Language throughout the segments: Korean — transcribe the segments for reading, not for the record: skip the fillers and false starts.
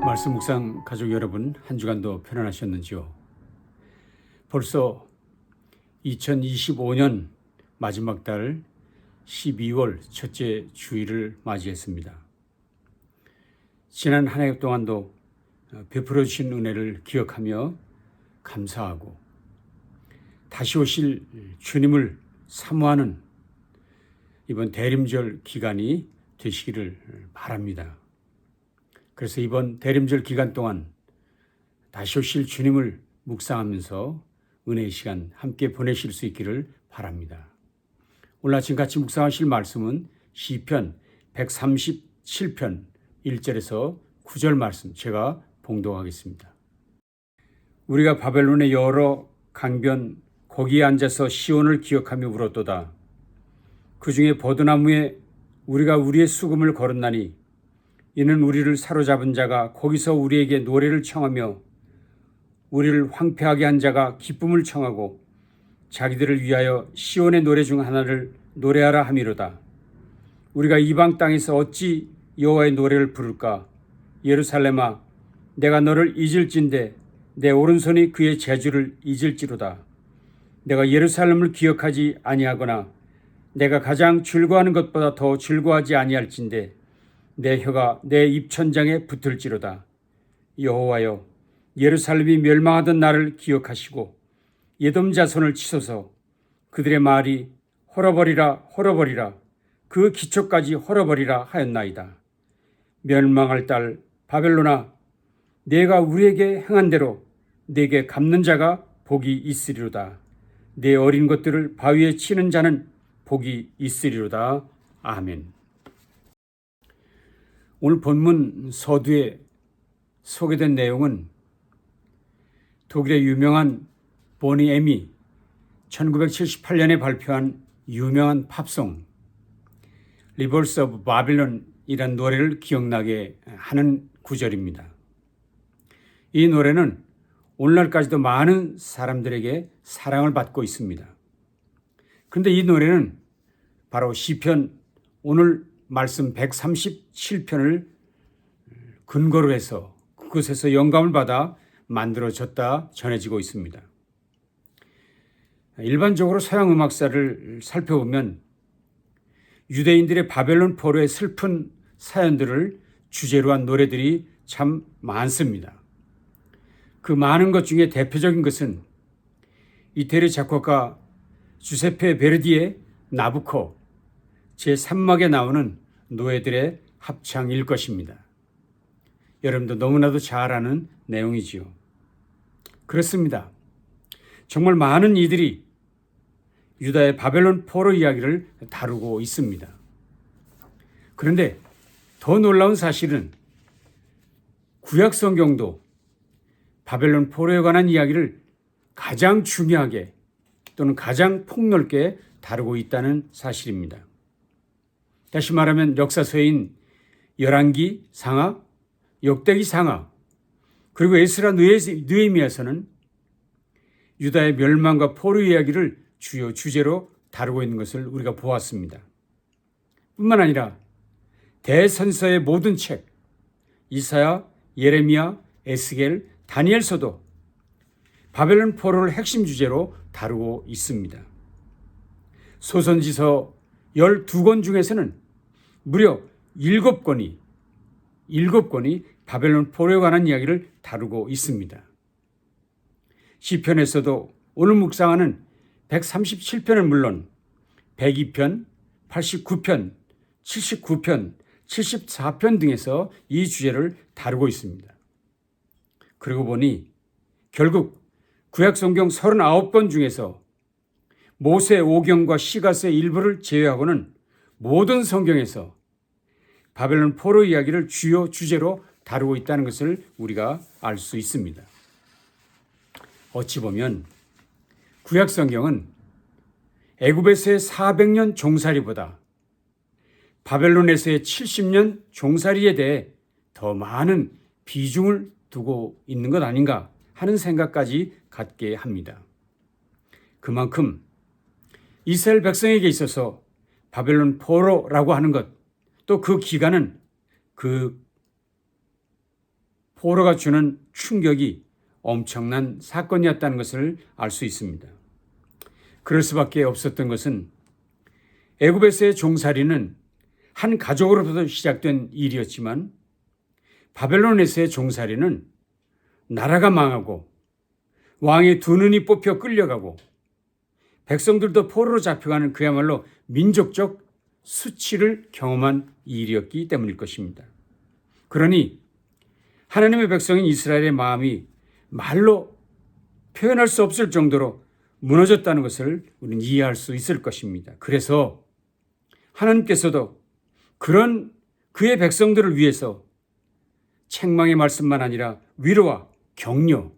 말씀 묵상 가족 여러분, 한 주간도 편안하셨는지요? 벌써 2025년 마지막 달 12월 첫째 주일을 맞이했습니다. 지난 한 해 동안도 베풀어 주신 은혜를 기억하며 감사하고 다시 오실 주님을 사모하는 이번 대림절 기간이 되시기를 바랍니다. 그래서 이번 대림절 기간 동안 다시 오실 주님을 묵상하면서 은혜의 시간 함께 보내실 수 있기를 바랍니다. 오늘 아침 같이 묵상하실 말씀은 시편 137편 1절에서 9절 말씀 제가 봉독하겠습니다. 우리가 바벨론의 여러 강변 거기에 앉아서 시온을 기억하며 울었도다. 그 중에 버드나무에 우리가 우리의 수금을 걸었나니 이는 우리를 사로잡은 자가 거기서 우리에게 노래를 청하며 우리를 황폐하게 한 자가 기쁨을 청하고 자기들을 위하여 시온의 노래 중 하나를 노래하라 함이로다. 우리가 이방 땅에서 어찌 여호와의 노래를 부를까? 예루살렘아, 내가 너를 잊을진대 내 오른손이 그의 재주를 잊을지로다. 내가 예루살렘을 기억하지 아니하거나 내가 가장 즐거워하는 것보다 더 즐거워하지 아니할진대 내 혀가 내 입천장에 붙을지로다. 여호와여, 예루살렘이 멸망하던 날을 기억하시고 예돔 자손을 치소서. 그들의 말이 헐어버리라 헐어버리라 그 기초까지 헐어버리라 하였나이다. 멸망할 딸 바벨론아, 내가 우리에게 행한 대로 내게 갚는 자가 복이 있으리로다. 내 어린 것들을 바위에 치는 자는 복이 있으리로다. 아멘. 오늘 본문 서두에 소개된 내용은 독일의 유명한 보니 에미 1978년에 발표한 유명한 팝송 리버스 오브 바빌론이란 노래를 기억나게 하는 구절입니다. 이 노래는 오늘날까지도 많은 사람들에게 사랑을 받고 있습니다. 그런데 이 노래는 바로 시편 오늘 말씀 137편을 근거로 해서 그곳에서 영감을 받아 만들어졌다 전해지고 있습니다. 일반적으로 서양 음악사를 살펴보면 유대인들의 바벨론 포로의 슬픈 사연들을 주제로 한 노래들이 참 많습니다. 그 많은 것 중에 대표적인 것은 이태리 작곡가 주세페 베르디의 나부코 제3막에 나오는 노예들의 합창일 것입니다. 여러분도 너무나도 잘 아는 내용이지요. 그렇습니다. 정말 많은 이들이 유다의 바벨론 포로 이야기를 다루고 있습니다. 그런데 더 놀라운 사실은 구약 성경도 바벨론 포로에 관한 이야기를 가장 중요하게 또는 가장 폭넓게 다루고 있다는 사실입니다. 다시 말하면 역사서인 열왕기 상하, 역대기 상하, 그리고 에스라 느헤미야서는 유다의 멸망과 포로 이야기를 주요 주제로 다루고 있는 것을 우리가 보았습니다. 뿐만 아니라 대선서의 모든 책, 이사야, 예레미야, 에스겔, 다니엘서도 바벨론 포로를 핵심 주제로 다루고 있습니다. 소선지서 12권 중에서는 무려 7권이 바벨론 포로에 관한 이야기를 다루고 있습니다. 시편에서도 오늘 묵상하는 137편은 물론 102편, 89편, 79편, 74편 등에서 이 주제를 다루고 있습니다. 그러고 보니 결국 구약성경 39권 중에서 모세 오경과 시가서의 일부를 제외하고는 모든 성경에서 바벨론 포로 이야기를 주요 주제로 다루고 있다는 것을 우리가 알 수 있습니다. 어찌 보면 구약 성경은 애굽에서의 400년 종살이보다 바벨론에서의 70년 종살이에 대해 더 많은 비중을 두고 있는 것 아닌가 하는 생각까지 갖게 합니다. 그만큼 이스라엘 백성에게 있어서 바벨론 포로라고 하는 것, 또 그 기간은 그 포로가 주는 충격이 엄청난 사건이었다는 것을 알 수 있습니다. 그럴 수밖에 없었던 것은 애굽에서의 종살이는 한 가족으로부터 시작된 일이었지만 바벨론에서의 종살이는 나라가 망하고 왕의 두 눈이 뽑혀 끌려가고 백성들도 포로로 잡혀가는 그야말로 민족적 수치를 경험한 일이었기 때문일 것입니다. 그러니 하나님의 백성인 이스라엘의 마음이 말로 표현할 수 없을 정도로 무너졌다는 것을 우리는 이해할 수 있을 것입니다. 그래서 하나님께서도 그런 그의 백성들을 위해서 책망의 말씀만 아니라 위로와 격려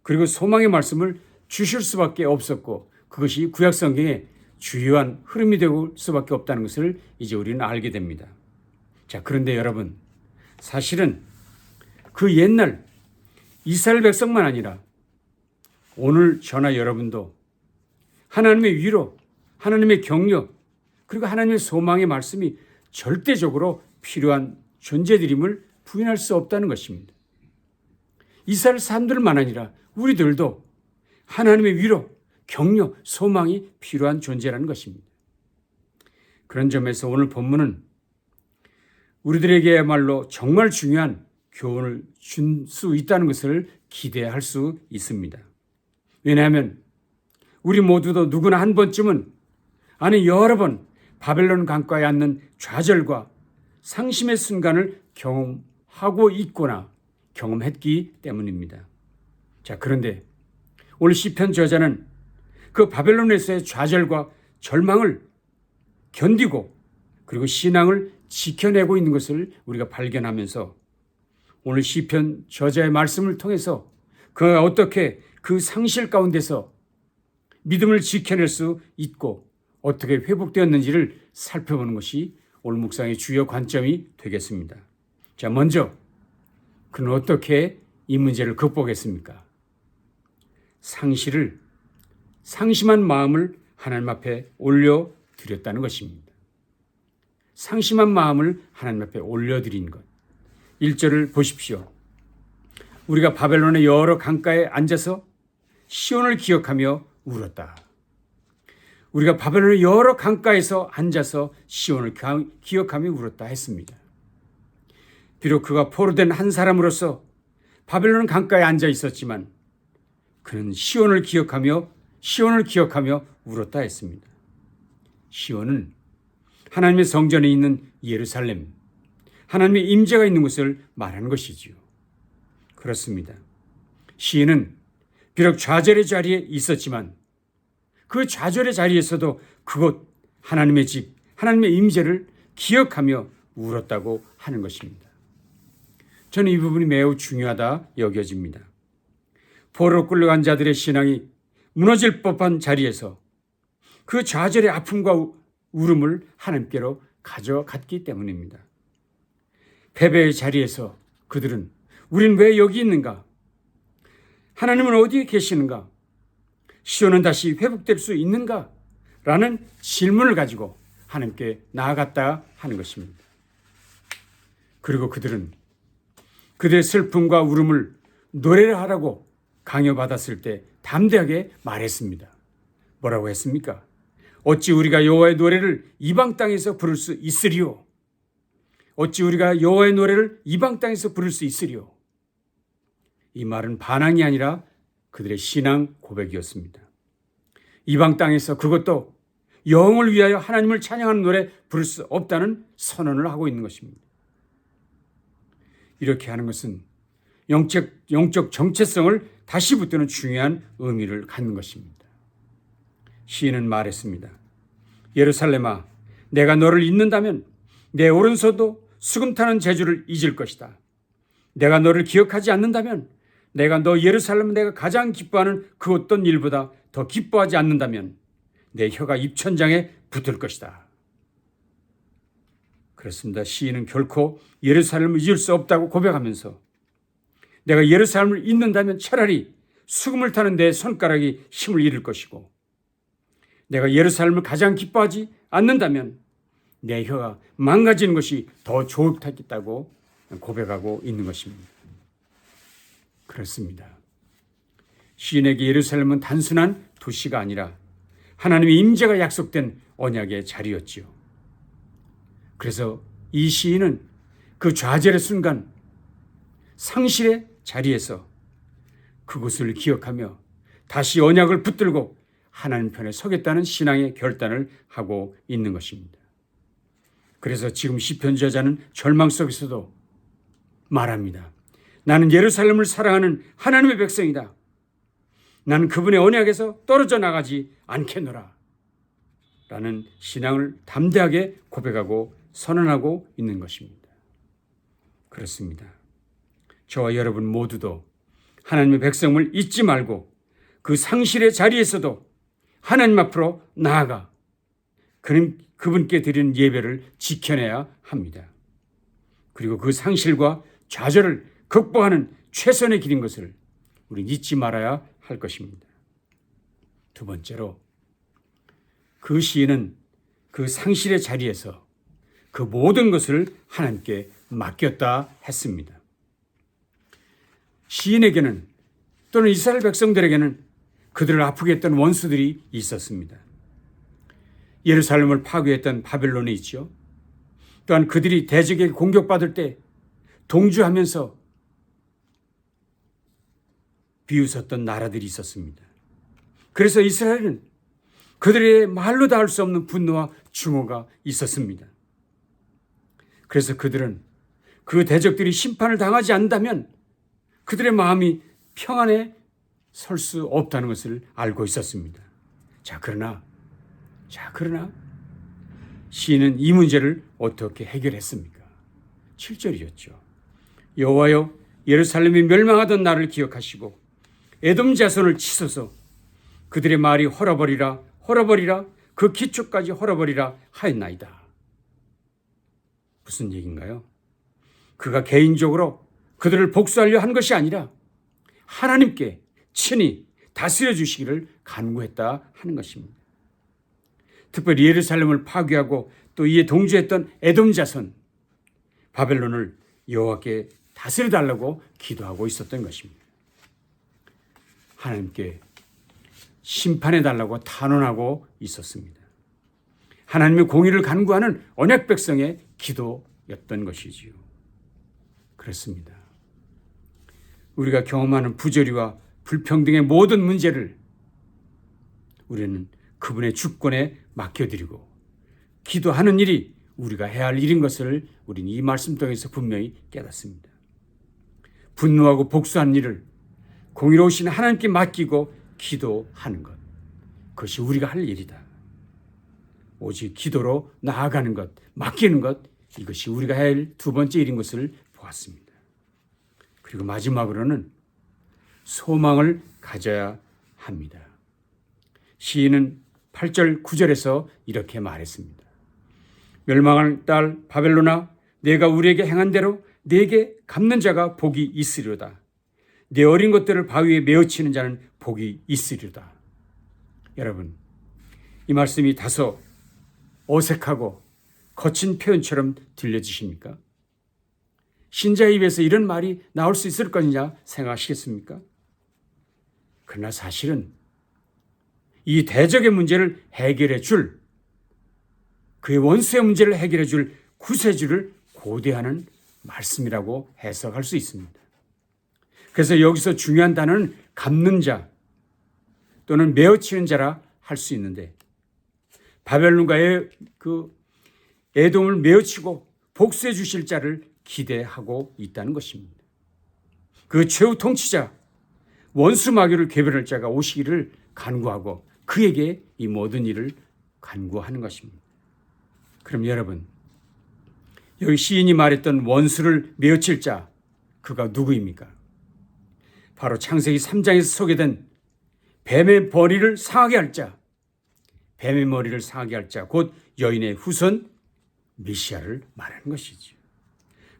그리고 소망의 말씀을 주실 수밖에 없었고 그것이 구약 성경의 주요한 흐름이 될 수밖에 없다는 것을 이제 우리는 알게 됩니다. 자, 그런데 여러분, 사실은 그 옛날 이스라엘 백성만 아니라 오늘 저나 여러분도 하나님의 위로, 하나님의 격려, 그리고 하나님의 소망의 말씀이 절대적으로 필요한 존재들임을 부인할 수 없다는 것입니다. 이스라엘 사람들만 아니라 우리들도 하나님의 위로, 격려, 소망이 필요한 존재라는 것입니다. 그런 점에서 오늘 본문은 우리들에게야말로 정말 중요한 교훈을 줄 수 있다는 것을 기대할 수 있습니다. 왜냐하면 우리 모두도 누구나 한 번쯤은 아니 여러 번 바벨론 강가에 앉는 좌절과 상심의 순간을 경험하고 있거나 경험했기 때문입니다. 자, 그런데 오늘 시편 저자는 그 바벨론에서의 좌절과 절망을 견디고 그리고 신앙을 지켜내고 있는 것을 우리가 발견하면서 오늘 시편 저자의 말씀을 통해서 그가 어떻게 그 상실 가운데서 믿음을 지켜낼 수 있고 어떻게 회복되었는지를 살펴보는 것이 오늘 묵상의 주요 관점이 되겠습니다. 자, 먼저 그는 어떻게 이 문제를 극복했습니까? 상심한 마음을 하나님 앞에 올려드렸다는 것입니다. 상심한 마음을 하나님 앞에 올려드린 것. 1절을 보십시오. 우리가 바벨론의 여러 강가에 앉아서 시온을 기억하며 울었다. 우리가 바벨론의 여러 강가에서 앉아서 시온을 기억하며 울었다 했습니다. 비록 그가 포로된 한 사람으로서 바벨론 강가에 앉아 있었지만 그는 시온을 기억하며 울었다 했습니다. 시온은 하나님의 성전에 있는 예루살렘, 하나님의 임재가 있는 곳을 말하는 것이지요. 그렇습니다. 시인은 비록 좌절의 자리에 있었지만 그 좌절의 자리에서도 그곳 하나님의 집, 하나님의 임재를 기억하며 울었다고 하는 것입니다. 저는 이 부분이 매우 중요하다 여겨집니다. 포로로 끌려간 자들의 신앙이 무너질 법한 자리에서 그 좌절의 아픔과 울음을 하나님께로 가져갔기 때문입니다. 패배의 자리에서 그들은 우린 왜 여기 있는가? 하나님은 어디에 계시는가? 시온은 다시 회복될 수 있는가? 라는 질문을 가지고 하나님께 나아갔다 하는 것입니다. 그리고 그들은 그들의 슬픔과 울음을 노래를 하라고 강요받았을 때 담대하게 말했습니다. 뭐라고 했습니까? 어찌 우리가 여호와의 노래를 이방 땅에서 부를 수 있으리요? 어찌 우리가 여호와의 노래를 이방 땅에서 부를 수 있으리요? 이 말은 반항이 아니라 그들의 신앙 고백이었습니다. 이방 땅에서 그것도 영을 위하여 하나님을 찬양하는 노래 부를 수 없다는 선언을 하고 있는 것입니다. 이렇게 하는 것은 영적 정체성을 다시 붙드는 중요한 의미를 갖는 것입니다. 시인은 말했습니다. 예루살렘아, 내가 너를 잊는다면 내 오른손도 수금 타는 재주를 잊을 것이다. 내가 너를 기억하지 않는다면 내가 너 예루살렘 내가 가장 기뻐하는 그 어떤 일보다 더 기뻐하지 않는다면 내 혀가 입천장에 붙을 것이다. 그렇습니다. 시인은 결코 예루살렘을 잊을 수 없다고 고백하면서 내가 예루살렘을 잊는다면 차라리 수금을 타는 내 손가락이 힘을 잃을 것이고 내가 예루살렘을 가장 기뻐하지 않는다면 내 혀가 망가지는 것이 더 좋겠다고 고백하고 있는 것입니다. 그렇습니다. 시인에게 예루살렘은 단순한 도시가 아니라 하나님의 임재가 약속된 언약의 자리였지요. 그래서 이 시인은 그 좌절의 순간, 상실의 자리에서 그곳을 기억하며 다시 언약을 붙들고 하나님 편에 서겠다는 신앙의 결단을 하고 있는 것입니다. 그래서 지금 시편 저자는 절망 속에서도 말합니다. 나는 예루살렘을 사랑하는 하나님의 백성이다. 나는 그분의 언약에서 떨어져 나가지 않겠노라. 라는 신앙을 담대하게 고백하고 선언하고 있는 것입니다. 그렇습니다. 저와 여러분 모두도 하나님의 백성을 잊지 말고 그 상실의 자리에서도 하나님 앞으로 나아가 그분께 드리는 예배를 지켜내야 합니다. 그리고 그 상실과 좌절을 극복하는 최선의 길인 것을 우리는 잊지 말아야 할 것입니다. 두 번째로 그 시인은 그 상실의 자리에서 그 모든 것을 하나님께 맡겼다 했습니다. 시인에게는 또는 이스라엘 백성들에게는 그들을 아프게 했던 원수들이 있었습니다. 예루살렘을 파괴했던 바벨론이 있죠. 또한 그들이 대적에게 공격받을 때 동조하면서 비웃었던 나라들이 있었습니다. 그래서 이스라엘은 그들의 말로 다 할 수 없는 분노와 증오가 있었습니다. 그래서 그들은 그 대적들이 심판을 당하지 않는다면 그들의 마음이 평안에 설 수 없다는 것을 알고 있었습니다. 그러나 시인은 이 문제를 어떻게 해결했습니까? 7절이었죠. 여호와여, 예루살렘이 멸망하던 날을 기억하시고 에돔 자손을 치소서. 그들의 말이 헐어버리라 그 기초까지 헐어버리라 하였나이다. 무슨 얘기인가요? 그가 개인적으로 그들을 복수하려 한 것이 아니라 하나님께 친히 다스려 주시기를 간구했다 하는 것입니다. 특별히 예루살렘을 파괴하고 또 이에 동조했던 에돔 자손 바벨론을 여호와께 다스려 달라고 기도하고 있었던 것입니다. 하나님께 심판해 달라고 탄원하고 있었습니다. 하나님의 공의를 간구하는 언약 백성의 기도였던 것이지요. 그렇습니다. 우리가 경험하는 부조리와 불평등의 모든 문제를 우리는 그분의 주권에 맡겨드리고 기도하는 일이 우리가 해야 할 일인 것을 우리는 이 말씀 통해서 분명히 깨닫습니다. 분노하고 복수하는 일을 공의로우신 하나님께 맡기고 기도하는 것, 그것이 우리가 할 일이다. 오직 기도로 나아가는 것, 맡기는 것, 이것이 우리가 해야 할 두 번째 일인 것을 보았습니다. 그리고 마지막으로는 소망을 가져야 합니다. 시인은 8절 9절에서 이렇게 말했습니다. 멸망할 딸 바벨론아, 내가 우리에게 행한 대로 내게 갚는 자가 복이 있으리로다. 내 어린 것들을 바위에 메어치는 자는 복이 있으리로다. 여러분, 이 말씀이 다소 어색하고 거친 표현처럼 들려지십니까? 신자의 입에서 이런 말이 나올 수 있을 것이냐 생각하시겠습니까? 그러나 사실은 이 대적의 문제를 해결해 줄, 그의 원수의 문제를 해결해 줄 구세주를 고대하는 말씀이라고 해석할 수 있습니다. 그래서 여기서 중요한 단어는 갚는 자 또는 메어치는 자라 할 수 있는데, 바벨론과의 그 에돔을 메어치고 복수해 주실 자를 기대하고 있다는 것입니다. 그 최후 통치자, 원수 마귀를 괴멸할 자가 오시기를 간구하고 그에게 이 모든 일을 간구하는 것입니다. 그럼 여러분, 여기 시인이 말했던 원수를 메어칠 자, 그가 누구입니까? 바로 창세기 3장에서 소개된 뱀의 머리를 상하게 할 자, 뱀의 머리를 상하게 할 자, 곧 여인의 후손 메시아를 말하는 것이죠.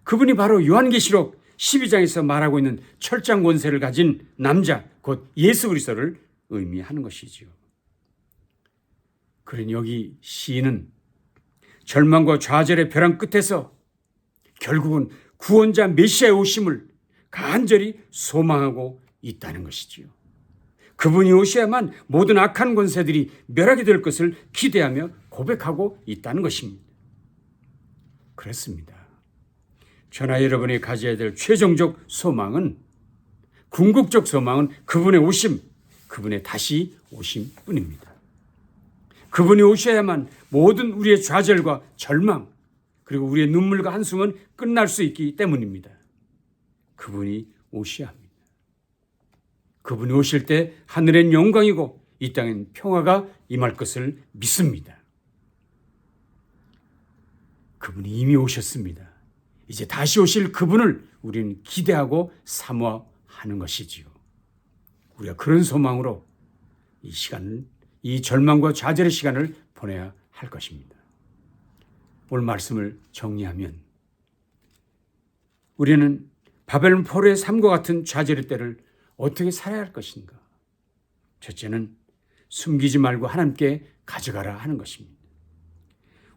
그분이 바로 요한계시록 12장에서 말하고 있는 철장 권세를 가진 남자, 곧 예수 그리스도를 의미하는 것이지요. 그러니 여기 시인은 절망과 좌절의 벼랑 끝에서 결국은 구원자 메시아의 오심을 간절히 소망하고 있다는 것이지요. 그분이 오셔야만 모든 악한 권세들이 멸하게 될 것을 기대하며 고백하고 있다는 것입니다. 그렇습니다. 저나 여러분이 가져야 될 최종적 소망은, 궁극적 소망은 그분의 오심, 그분의 다시 오심 뿐입니다. 그분이 오셔야만 모든 우리의 좌절과 절망, 그리고 우리의 눈물과 한숨은 끝날 수 있기 때문입니다. 그분이 오셔야 합니다. 그분이 오실 때 하늘엔 영광이고 이 땅엔 평화가 임할 것을 믿습니다. 그분이 이미 오셨습니다. 이제 다시 오실 그분을 우리는 기대하고 사모하는 것이지요. 우리가 그런 소망으로 이 시간을, 이 절망과 좌절의 시간을 보내야 할 것입니다. 오늘 말씀을 정리하면 우리는 바벨론 포로의 삶과 같은 좌절의 때를 어떻게 살아야 할 것인가? 첫째는 숨기지 말고 하나님께 가져가라 하는 것입니다.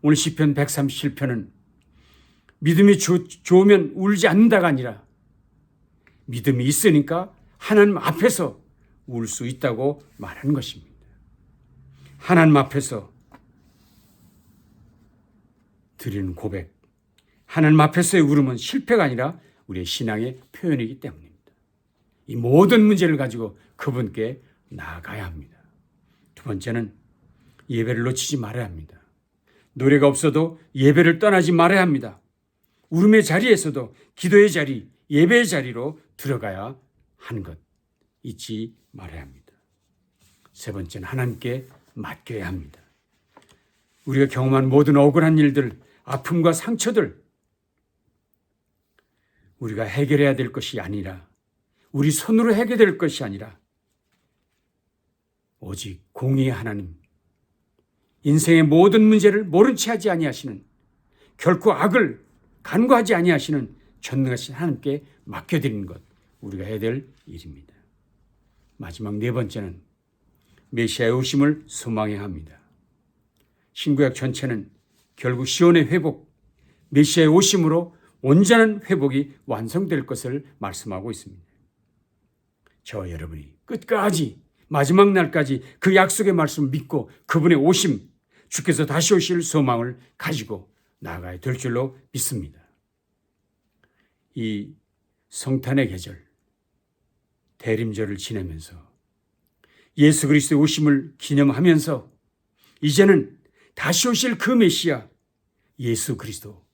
오늘 시편 137편은 믿음이 좋으면 울지 않는다가 아니라 믿음이 있으니까 하나님 앞에서 울 수 있다고 말하는 것입니다. 하나님 앞에서 드리는 고백, 하나님 앞에서의 울음은 실패가 아니라 우리의 신앙의 표현이기 때문입니다. 이 모든 문제를 가지고 그분께 나아가야 합니다. 두 번째는 예배를 놓치지 말아야 합니다. 노래가 없어도 예배를 떠나지 말아야 합니다. 울음의 자리에서도 기도의 자리, 예배의 자리로 들어가야 하는 것 잊지 말아야 합니다. 세 번째는 하나님께 맡겨야 합니다. 우리가 경험한 모든 억울한 일들, 아픔과 상처들, 우리가 해결해야 될 것이 아니라, 우리 손으로 해결될 것이 아니라 오직 공의의 하나님, 인생의 모든 문제를 모른 채 하지 아니하시는, 결코 악을 간과하지 아니하시는 전능하신 하나님께 맡겨드리는 것, 우리가 해야 될 일입니다. 마지막 네 번째는 메시아의 오심을 소망해야 합니다. 신구약 전체는 결국 시온의 회복, 메시아의 오심으로 온전한 회복이 완성될 것을 말씀하고 있습니다. 저와 여러분이 끝까지 마지막 날까지 그 약속의 말씀을 믿고 그분의 오심, 주께서 다시 오실 소망을 가지고 나아가야 될 줄로 믿습니다. 이 성탄의 계절, 대림절을 지내면서 예수 그리스도의 오심을 기념하면서 이제는 다시 오실 그 메시아 예수 그리스도,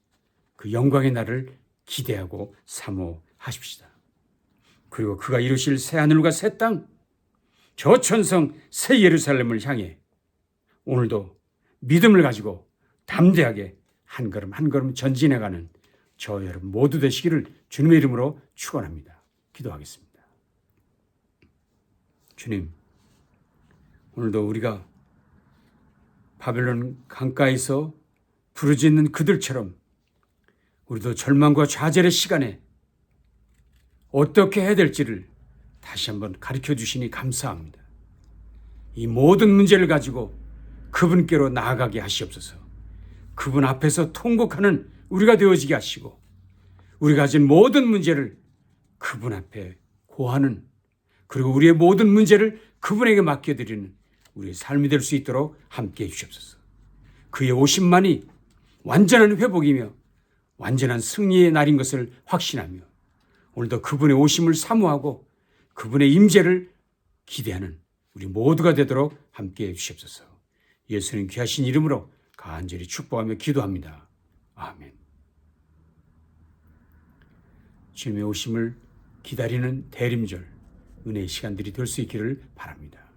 그 영광의 날을 기대하고 사모하십시다. 그리고 그가 이루실 새 하늘과 새 땅, 저 천성 새 예루살렘을 향해 오늘도 믿음을 가지고 담대하게 한 걸음 한 걸음 전진해가는 저 여러분 모두 되시기를 주님의 이름으로 축원합니다. 기도하겠습니다. 주님, 오늘도 우리가 바벨론 강가에서 부르짖는 그들처럼 우리도 절망과 좌절의 시간에 어떻게 해야 될지를 다시 한번 가르쳐 주시니 감사합니다. 이 모든 문제를 가지고 그분께로 나아가게 하시옵소서. 그분 앞에서 통곡하는 우리가 되어지게 하시고 우리가 가진 모든 문제를 그분 앞에 고하는, 그리고 우리의 모든 문제를 그분에게 맡겨드리는 우리의 삶이 될 수 있도록 함께해 주시옵소서. 그의 오심만이 완전한 회복이며 완전한 승리의 날인 것을 확신하며 오늘도 그분의 오심을 사모하고 그분의 임재를 기대하는 우리 모두가 되도록 함께해 주시옵소서. 예수님 귀하신 이름으로 간절히 축복하며 기도합니다. 아멘. 주님의 오심을 기다리는 대림절, 은혜의 시간들이 될 수 있기를 바랍니다.